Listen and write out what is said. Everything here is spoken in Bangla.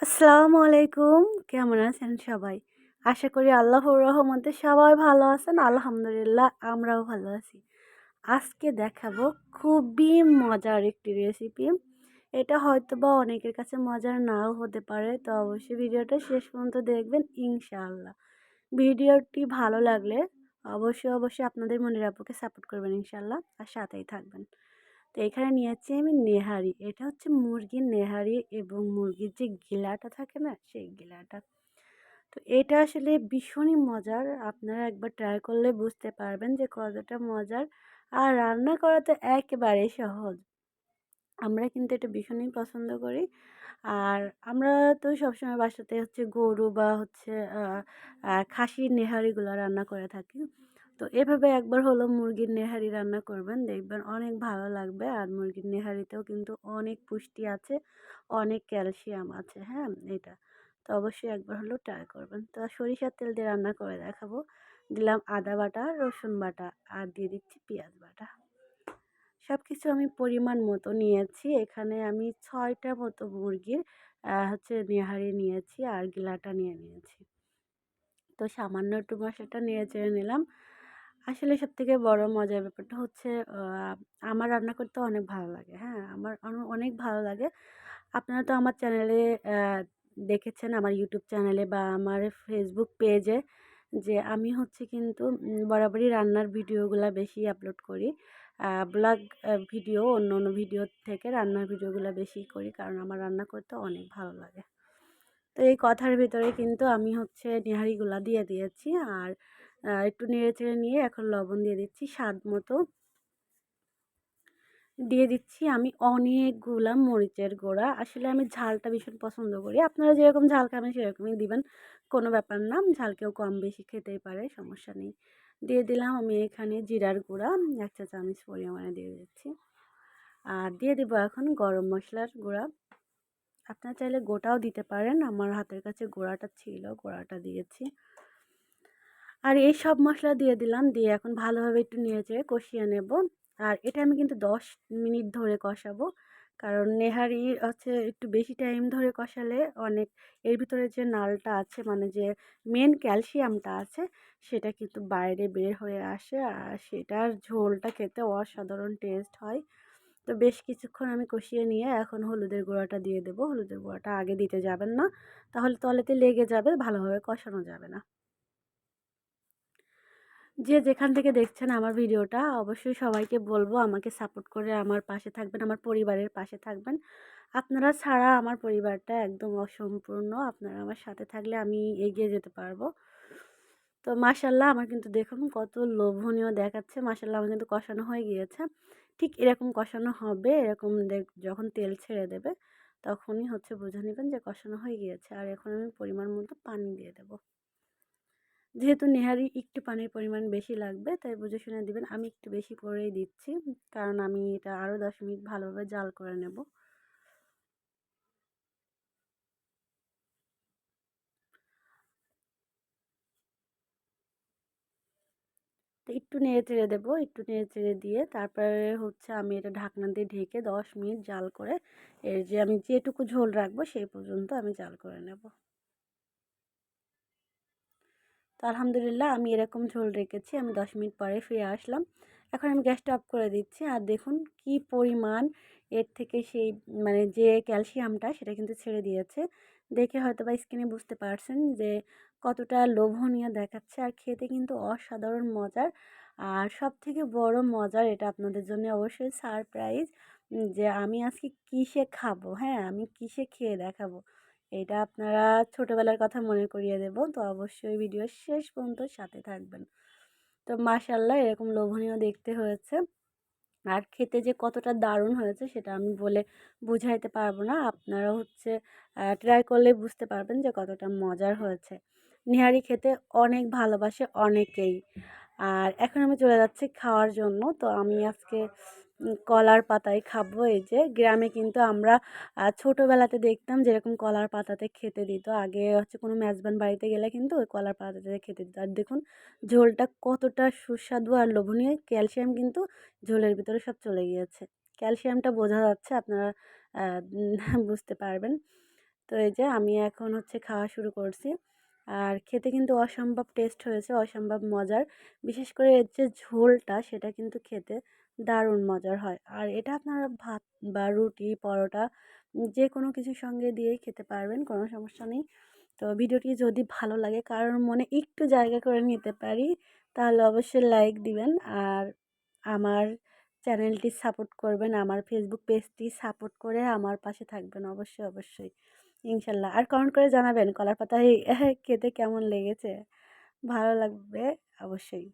আসসালামু আলাইকুম। কেমন আছেন সবাই? আশা করি আল্লাহর রহমতে সবাই ভালো আছেন। আলহামদুলিল্লাহ আমরাও ভালো আছি। আজকে দেখাবো খুবই মজার একটি রেসিপি। এটা হয়তোবা অনেকের কাছে মজার নাও হতে পারে। তো অবশ্যই ভিডিওটা শেষ পর্যন্ত দেখবেন ইনশাআল্লাহ। ভিডিওটি ভালো লাগলে অবশ্যই আপনাদের মনের আপুকে সাপোর্ট করবেন ইনশাআল্লাহ। আর সাথেই থাকবেন। তো এখানে নিয়েছি আমি নেহারি। এটা হচ্ছে মুরগির নেহারি এবং মুরগির যে গিলাটা থাকে না সেই গিলাটা। তো এটা আসলে ভীষণই মজার। আপনারা একবার ট্রাই করলে বুঝতে পারবেন যে কতটা মজার। আর রান্না করা তো একেবারেই সহজ। আমরা কিন্তু এটা ভীষণই পছন্দ করি। আর আমরা তো সবসময় বাসাতে হচ্ছে গরু বা হচ্ছে আ আ খাসির নেহারিগুলা রান্না করে থাকি। তো এভাবে একবার হলো মুরগির নেহারি রান্না করবেন। দেখবেন অনেক ভালো লাগবে। আর মুরগির নেহারিতেও কিন্তু অনেক পুষ্টি আছে, অনেক ক্যালসিয়াম আছে, হ্যাঁ? এটা। তো অবশ্যই একবার হলেও ট্রাই করবেন। তো সরিষার তেল দিয়ে রান্না করে দেখাবো। দিলাম আদা বাটা, রসুন বাটা আর দিয়ে দিচ্ছি পেঁয়াজ বাটা। সবকিছু আমি পরিমাণ মতো নিয়েছি। এখানে আমি ৬ টা মতো মুরগির হচ্ছে নেহারি নিয়েছি আর গিলাটা নিয়েছি। তো সামান্য একটু মশলাটা নেড়ে-চেড়ে নিলাম। আসলে সবথেকে বড় মজার ব্যাপারটা হচ্ছে আ আমার রান্না করতে অনেক ভালো লাগে। হ্যাঁ? আমার অনেক ভালো লাগে। আপনারা তো আমার চ্যানেলে দেখেছেন আমার ইউটিউব চ্যানেলে বা আমার ফেসবুক পেজে যে আমি হচ্ছে কিন্তু বরাবরই রান্নার ভিডিওগুলা বেশি আপলোড করি। ব্লগ ভিডিও অন্য ভিডিও থেকে রান্নার ভিডিওগুলা বেশি করি। কারণ আমার রান্না করতে অনেক ভালো লাগে। তো এই কথার ভিতরে কিন্তু আমি হচ্ছে নেহারিগুলা দিয়ে দিয়েছি। আর একটু নেড়েচেড়ে নিয়ে এখন লবণ দিয়ে দিচ্ছি স্বাদ মতো। দিয়ে দিচ্ছি আমি অনেকগুলা মরিচের গুঁড়া। আসলে আমি ঝালটা ভীষণ পছন্দ করি। আপনারা যেরকম ঝাল খাবেন সেরকমই দিবেন। কোনো ব্যাপার না। ঝাল কেউ কম বেশি খেতেই পারে, সমস্যা নেই। দিয়ে দিলাম আমি এখানে জিরার গুঁড়া ১ চা চামচ পরিমাণে দিয়ে দিচ্ছি। আর দিয়ে দিব এখন গরম মসলার গুঁড়া। আপনারা চাইলে গোটাও দিতে পারেন। আমার হাতের কাছে গুঁড়াটা ছিল, গুঁড়াটা দিয়েছি। আর এই সব মসলা দিয়ে দিলাম। দিয়ে এখন ভালোভাবে একটু নেড়েচেড়ে কষিয়ে নেব। আর এটা আমি কিন্তু ১০ মিনিট ধরে কষাবো। কারণ নেহারি হচ্ছে একটু বেশি টাইম ধরে কষালে অনেক এর ভিতরে যে নালটা আছে মানে যে মেন ক্যালসিয়ামটা আছে সেটা কিন্তু বাইরে বের হয়ে আসে। আর সেটার ঝোলটা খেতে অসাধারণ টেস্ট হয়। তো বেশ কিছুক্ষণ আমি কষিয়ে নিয়ে এখন হলুদের গুঁড়াটা দিয়ে দেবো। হলুদের গুঁড়াটা আগে দিতে যাবেন না। তাহলে তলাতে লেগে যাবে, ভালোভাবে কষানো যাবে না। যে যেখান থেকে দেখছেন আমার ভিডিওটা অবশ্যই সবাইকে বলবো আমাকে সাপোর্ট করে আমার পাশে থাকবেন, আমার পরিবারের পাশে থাকবেন। আপনারা ছাড়া আমার পরিবারটা একদম অসম্পূর্ণ। আপনারা আমার সাথে থাকলে আমি এগিয়ে যেতে পারবো। তো মাশাআল্লাহ আমার কিন্তু দেখুন কত লোভনীয় দেখাচ্ছে। মাশাআল্লাহ আমার কিন্তু কষানো হয়ে গিয়েছে। ঠিক এরকম কষানো হবে, এরকম যখন তেল ছেড়ে দেবে তখনই হচ্ছে বুঝে নিবেন যে কষানো হয়ে গিয়েছে। আর এখন আমি পরিমাণ মতো পানি দিয়ে দেবো। যেহেতু নেহারি একটু পানির পরিমাণ বেশি লাগবে তাই বুঝে শুনে দিবেন। আমি একটু বেশি করেই দিচ্ছি। কারণ আমি এটা আরও ১০ মিনিট ভালোভাবে জাল করে নেব। তো একটু নেড়ে-চেড়ে দেবো। একটু নেড়ে-চেড়ে দিয়ে তারপরে হচ্ছে আমি এটা ঢাকনা দিয়ে ঢেকে ১০ মিনিট জাল করে এর যে আমি যেটুকু ঝোল রাখবো সেই পর্যন্ত আমি জাল করে নেব। তো আলহামদুলিল্লাহ আমি এরকম ঝোল রেখেছি। আমি ১০ মিনিট পরে ফিরে আসলাম। এখন আমি গ্যাসটা অফ করে দিচ্ছি। আর দেখুন কি পরিমাণ এর থেকে সেই মানে যে ক্যালসিয়ামটা সেটা কিন্তু ছেড়ে দিয়েছে। দেখে হয়তোবা স্ক্রিনে বুঝতে পারছেন যে কতটা লোভনীয় দেখাচ্ছে। আর খেতে কিন্তু অসাধারণ মজার। আর সবথেকে বড় মজার এটা আপনাদের জন্য অবশ্যই সারপ্রাইজ যে আমি আজকে কিসে খাবো, হ্যাঁ? আমি কিসে খেয়ে দেখাবো। এটা আপনারা ছোটবেলার কথা মনে করিয়ে দেব। তো অবশ্যই ভিডিওর শেষ পর্যন্ত সাথে থাকবেন। তো মাশাআল্লাহ এরকম লোভনীয় দেখতে হয়েছে। আর খেতে যে কতটা দারুণ হয়েছে সেটা আমি বলে বুঝাইতে পারবো না। আপনারা হচ্ছে ট্রাই করলে বুঝতে পারবেন যে কতটা মজার হয়েছে। নেহারি খেতে অনেক ভালোবাসে অনেকেই। আর এখন আমি চলে যাচ্ছি খাওয়ার জন্য। তো আমি আজকে কলার পাতায় খাবো। এই যে গ্রামে কিন্তু আমরা ছোটোবেলাতে দেখতাম যেরকম কলার পাতাতে খেতে দিত। আগে হচ্ছে কোনো মেজবান বাড়িতে গেলে কিন্তু ওই কলার পাতাতে খেতে দিত। আর দেখুন ঝোলটা কতটা সুস্বাদু আর লোভনীয়। ক্যালসিয়াম কিন্তু ঝোলের ভিতরে সব চলে গিয়েছে। ক্যালসিয়ামটা বোঝা যাচ্ছে আপনারা বুঝতে পারবেন। তো তো এই যে আমি এখন হচ্ছে খাওয়া শুরু করছি। আর খেতে কিন্তু অসম্ভব টেস্ট হয়েছে, অসম্ভব মজার। বিশেষ করে এর যে ঝোলটা সেটা কিন্তু খেতে দারুণ মজার হয়। আর এটা আপনারা ভাত বা রুটি, পরোটা যে কোনো কিছুর সঙ্গে দিয়েই খেতে পারবেন, কোনো সমস্যা নেই। তো ভিডিওটি যদি ভালো লাগে, কারোর মনে একটু জায়গা করে নিতে পারি, তাহলে অবশ্যই লাইক দিবেন। আর আমার চ্যানেলটি সাপোর্ট করবেন, আমার ফেসবুক পেজটি সাপোর্ট করে আমার পাশে থাকবেন অবশ্যই, অবশ্যই। ইনশাল্লাহ। আর কমেন্ট করে জানাবেন কলার পাতায় খেতে কেমন লেগেছে। ভালো লাগবে অবশ্যই।